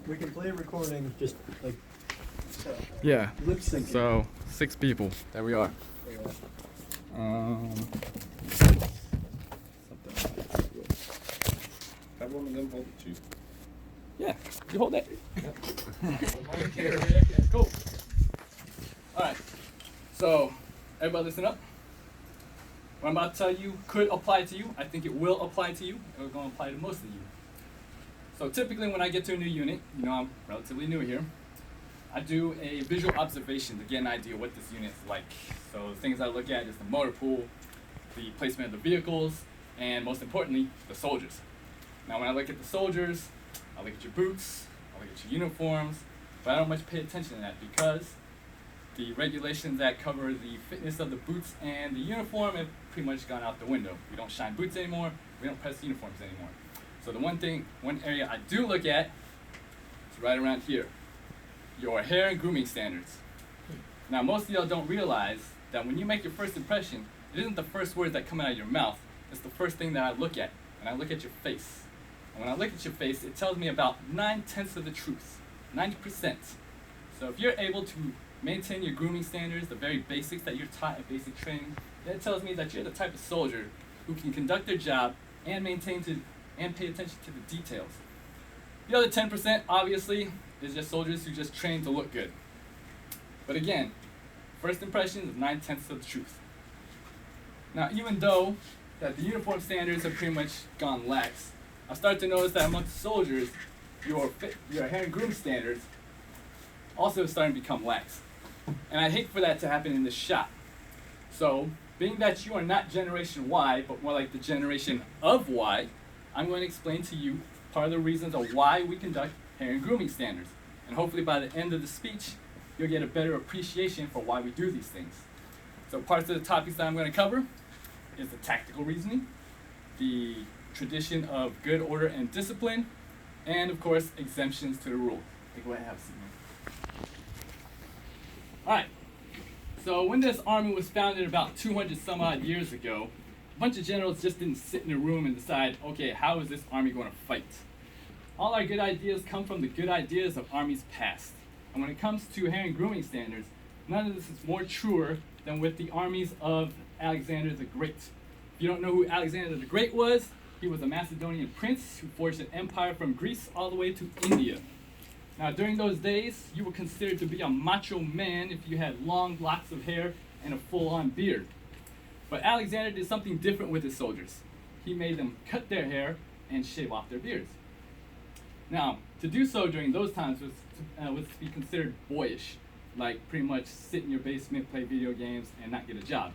We can play a recording, just like Yeah. lip syncing. So 6 people. There we are. Have one of them hold it, Chief. Yeah. You hold that. Cool. All right. So everybody, listen up. What I'm about to tell you could apply to you. I think it will apply to you. It's going to apply to most of you. So typically when I get to a new unit, you know I'm relatively new here, I do a visual observation to get an idea what this unit is like. So the things I look at is the motor pool, the placement of the vehicles, and most importantly, the soldiers. Now when I look at the soldiers, I look at your boots, I look at your uniforms, but I don't much pay attention to that because the regulations that cover the fitness of the boots and the uniform have pretty much gone out the window. We don't shine boots anymore, we don't press uniforms anymore. So the one area I do look at is right around here, your hair and grooming standards. Now most of y'all don't realize that when you make your first impression, it isn't the first words that come out of your mouth, it's the first thing that I look at, and I look at your face. And when I look at your face, it tells me about 9/10 of the truth, 90%. So if you're able to maintain your grooming standards, the very basics that you're taught at basic training, then it tells me that you're the type of soldier who can conduct their job and pay attention to the details. The other 10%, obviously, is just soldiers who just train to look good. But again, first impression is 9/10 of the truth. Now, even though that the uniform standards have pretty much gone lax, I start to notice that amongst soldiers, your hair and groom standards also starting to become lax. And I hate for that to happen in this shop. So, being that you are not Generation Y, but more like the generation of Y, I'm going to explain to you part of the reasons of why we conduct hair and grooming standards. And hopefully by the end of the speech, you'll get a better appreciation for why we do these things. So parts of the topics that I'm going to cover is the tactical reasoning, the tradition of good order and discipline, and of course, exemptions to the rule. Take away, have a seat, man. All right. So when this army was founded about 200 some odd years ago, a bunch of generals just didn't sit in a room and decide, okay, how is this army going to fight? All our good ideas come from the good ideas of armies past. And when it comes to hair and grooming standards, none of this is more truer than with the armies of Alexander the Great. If you don't know who Alexander the Great was, he was a Macedonian prince who forged an empire from Greece all the way to India. Now during those days, you were considered to be a macho man if you had long locks of hair and a full-on beard. But Alexander did something different with his soldiers. He made them cut their hair and shave off their beards. Now, to do so during those times was to be considered boyish, like pretty much sit in your basement, play video games, and not get a job.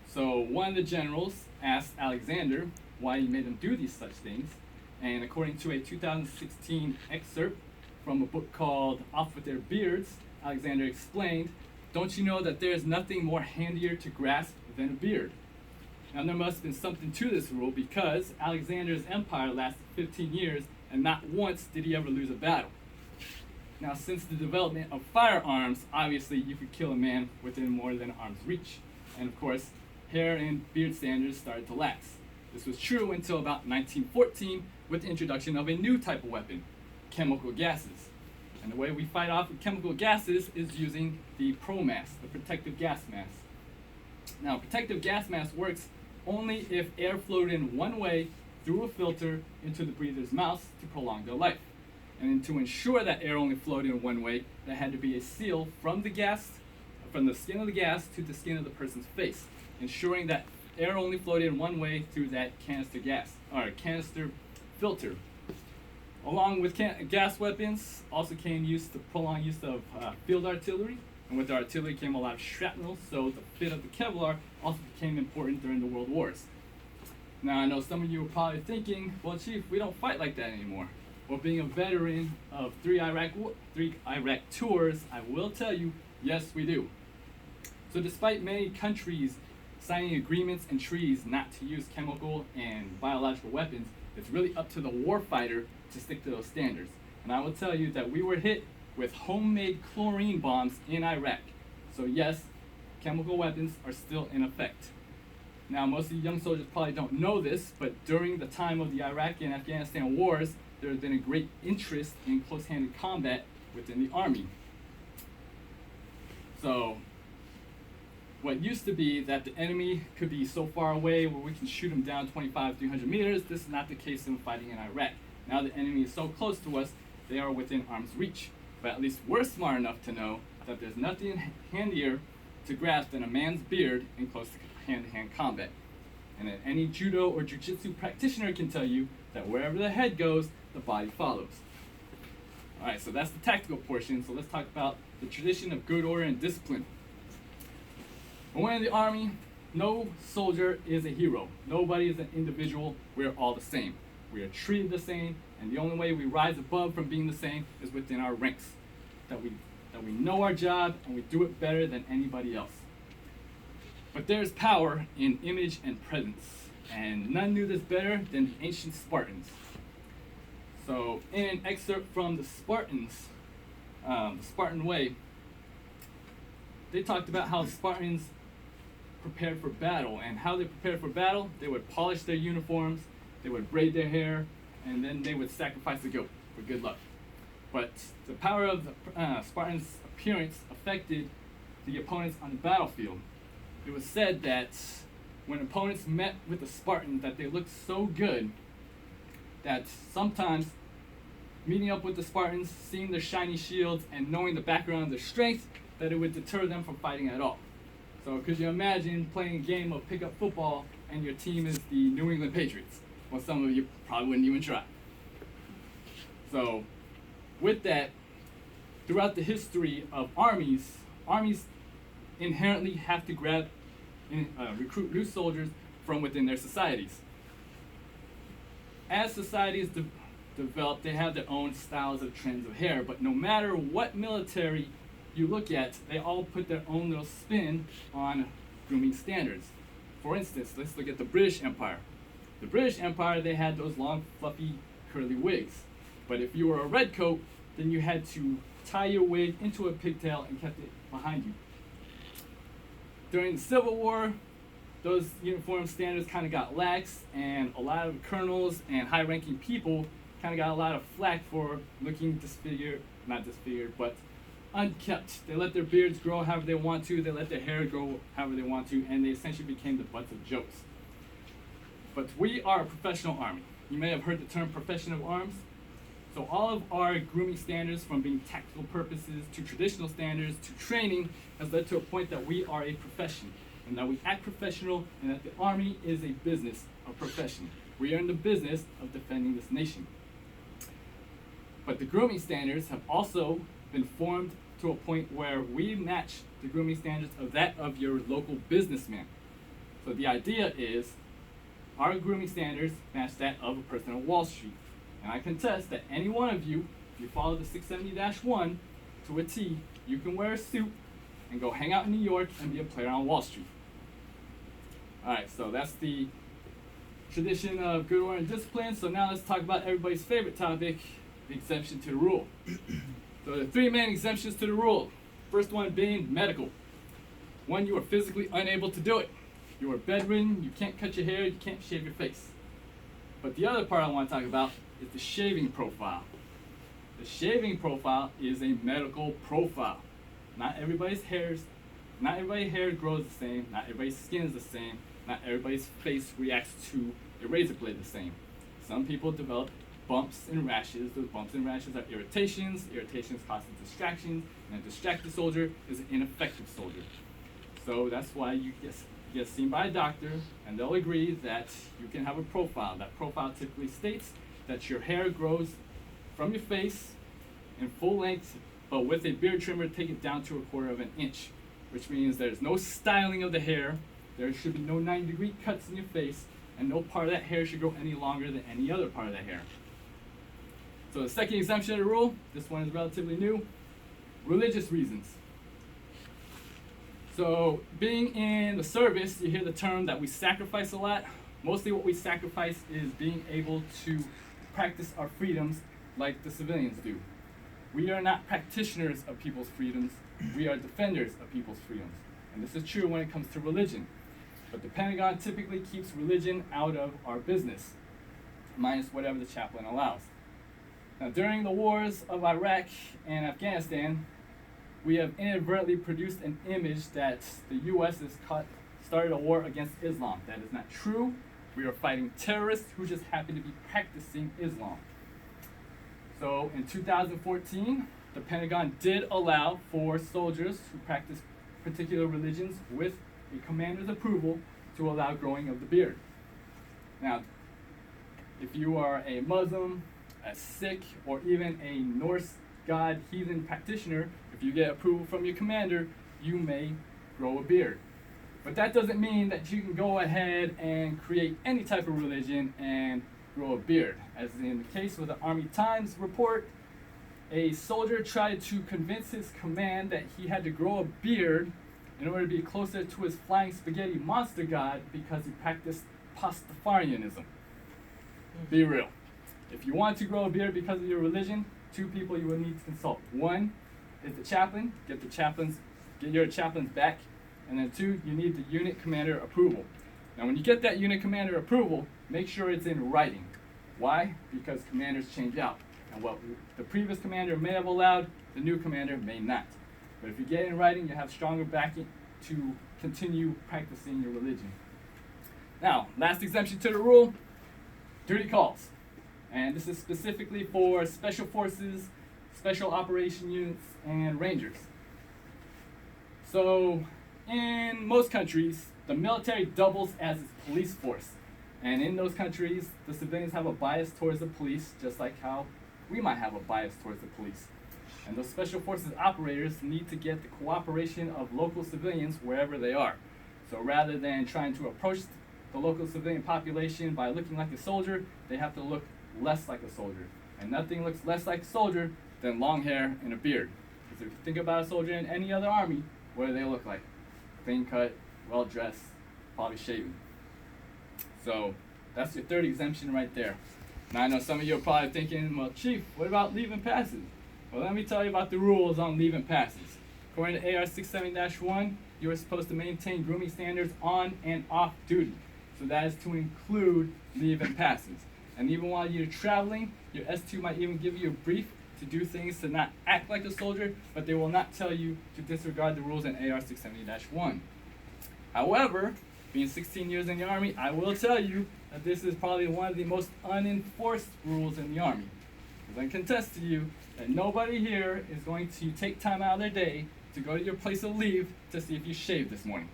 So one of the generals asked Alexander why he made them do these such things, and according to a 2016 excerpt from a book called Off With Their Beards, Alexander explained, "Don't you know that there is nothing more handier to grasp than a beard?" Now there must have been something to this rule because Alexander's empire lasted 15 years and not once did he ever lose a battle. Now since the development of firearms, obviously you could kill a man within more than arm's reach. And of course, hair and beard standards started to lax. This was true until about 1914 with the introduction of a new type of weapon, chemical gases. And the way we fight off with chemical gases is using the PRO-mask, the protective gas mask. Now, protective gas mask works only if air flowed in one way through a filter into the breather's mouth to prolong their life. And to ensure that air only flowed in one way, there had to be a seal from the skin of the gas to the skin of the person's face, ensuring that air only flowed in one way through that canister filter. Along with gas weapons, also came the prolonged use of field artillery, and with the artillery came a lot of shrapnel, so the fit of the Kevlar also became important during the World Wars. Now I know some of you are probably thinking, well Chief, we don't fight like that anymore. Well, being a veteran of three Iraq tours, I will tell you, yes we do. So despite many countries signing agreements and treaties not to use chemical and biological weapons, it's really up to the warfighter to stick to those standards. And I will tell you that we were hit with homemade chlorine bombs in Iraq. So yes, chemical weapons are still in effect. Now most of the young soldiers probably don't know this, but during the time of the Iraq and Afghanistan wars, there has been a great interest in close-handed combat within the Army. So, what used to be that the enemy could be so far away where we can shoot them down 25, 300 meters, this is not the case in fighting in Iraq. Now the enemy is so close to us, they are within arm's reach. But at least we're smart enough to know that there's nothing handier to grasp than a man's beard in close hand-to-hand combat. And that any judo or jiu-jitsu practitioner can tell you that wherever the head goes, the body follows. Alright, so that's the tactical portion. So let's talk about the tradition of good order and discipline. When we're in the Army, no soldier is a hero. Nobody is an individual. We're all the same. We are treated the same, and the only way we rise above from being the same is within our ranks. That we know our job and we do it better than anybody else. But there's power in image and presence, and none knew this better than the ancient Spartans. So, in an excerpt from the Spartans, the Spartan Way, they talked about how Spartans prepared for battle, and how they prepared for battle. They would polish their uniforms, they would braid their hair, and then they would sacrifice a goat for good luck. But the power of the Spartans' appearance affected the opponents on the battlefield. It was said that when opponents met with the Spartans, that they looked so good that sometimes meeting up with the Spartans, seeing their shiny shields, and knowing the background of their strength, that it would deter them from fighting at all. So could you imagine playing a game of pickup football and your team is the New England Patriots? Well, some of you probably wouldn't even try. So with that, throughout the history of armies inherently have to recruit new soldiers from within their societies. As societies develop, they have their own styles of trends of hair, but no matter what military you look at, they all put their own little spin on grooming standards. For instance, let's look at the British Empire. The British Empire, they had those long, fluffy, curly wigs. But if you were a redcoat, then you had to tie your wig into a pigtail and kept it behind you. During the Civil War, those uniform standards kind of got lax, and a lot of colonels and high-ranking people kind of got a lot of flack for looking not disfigured, but unkept. They let their beards grow however they want to, they let their hair grow however they want to, and they essentially became the butts of jokes. But we are a professional army. You may have heard the term profession of arms. So all of our grooming standards, from being tactical purposes to traditional standards to training, has led to a point that we are a profession, and that we act professional, and that the Army is a business of profession. We are in the business of defending this nation. But the grooming standards have also been formed to a point where we match the grooming standards of that of your local businessman. So the idea is our grooming standards match that of a person on Wall Street. And I contest that any one of you, if you follow the 670-1 to a T, you can wear a suit and go hang out in New York and be a player on Wall Street. Alright, so that's the tradition of good order and discipline. So now let's talk about everybody's favorite topic, the exemption to the rule. So there are three main exemptions to the rule. First one being medical. One, you are physically unable to do it. You are bedridden, you can't cut your hair, you can't shave your face. But the other part I want to talk about is the shaving profile. The shaving profile is a medical profile. Not everybody's hair grows the same, not everybody's skin is the same, not everybody's face reacts to a razor blade the same. Some people develop bumps and rashes. Those bumps and rashes are irritations. Irritations cause distractions, and a distracted soldier is an ineffective soldier. So that's why you get seen by a doctor, and they'll agree that you can have a profile. That profile typically states that your hair grows from your face in full length, but with a beard trimmer, take it down to 1/4 of an inch, which means there's no styling of the hair, there should be no 90-degree cuts in your face, and no part of that hair should grow any longer than any other part of that hair. So the second exemption of the rule, this one is relatively new, religious reasons. So being in the service, you hear the term that we sacrifice a lot. Mostly what we sacrifice is being able to practice our freedoms like the civilians do. We are not practitioners of people's freedoms, we are defenders of people's freedoms. And this is true when it comes to religion. But the Pentagon typically keeps religion out of our business, minus whatever the chaplain allows. Now, during the wars of Iraq and Afghanistan, we have inadvertently produced an image that the U.S. started a war against Islam. That is not true. We are fighting terrorists who just happen to be practicing Islam. So in 2014, the Pentagon did allow for soldiers who practice particular religions with a commander's approval to allow growing of the beard. Now, if you are a Muslim, a Sikh, or even a Norse god heathen practitioner, if you get approval from your commander, you may grow a beard. But that doesn't mean that you can go ahead and create any type of religion and grow a beard. As in the case with the Army Times report, a soldier tried to convince his command that he had to grow a beard in order to be closer to his flying spaghetti monster god because he practiced Pastafarianism. Be real. If you want to grow a beard because of your religion, two people you will need to consult. One is the chaplain. Get your chaplain's back. And then two, you need the unit commander approval. Now when you get that unit commander approval, make sure it's in writing. Why? Because commanders change out. And what the previous commander may have allowed, the new commander may not. But if you get it in writing, you have stronger backing to continue practicing your religion. Now, last exemption to the rule, duty calls. And this is specifically for special forces, special operation units, and rangers. So, in most countries, the military doubles as its police force. And in those countries, the civilians have a bias towards the police, just like how we might have a bias towards the police. And those special forces operators need to get the cooperation of local civilians wherever they are. So rather than trying to approach the local civilian population by looking like a soldier, they have to look less like a soldier. And nothing looks less like a soldier than long hair and a beard. Because if you think about a soldier in any other army, what do they look like? Clean cut, well dressed, probably shaven. So that's your third exemption right there. Now I know some of you are probably thinking, well, Chief, what about leave and passes? Well, let me tell you about the rules on leave and passes. According to AR 670-1, you are supposed to maintain grooming standards on and off duty. So that is to include leave and passes. And even while you're traveling, your S2 might even give you a brief to do things to not act like a soldier, but they will not tell you to disregard the rules in AR 670-1. However, being 16 years in the Army, I will tell you that this is probably one of the most unenforced rules in the Army. Because I can contest to you that nobody here is going to take time out of their day to go to your place of leave to see if you shaved this morning.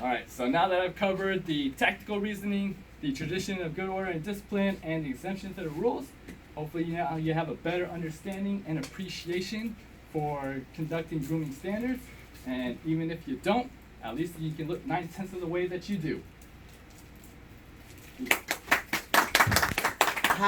Alright, so now that I've covered the tactical reasoning, the tradition of good order and discipline, and the exemption to the rules, hopefully you have a better understanding and appreciation for conducting grooming standards. And even if you don't, at least you can look 9/10 of the way that you do.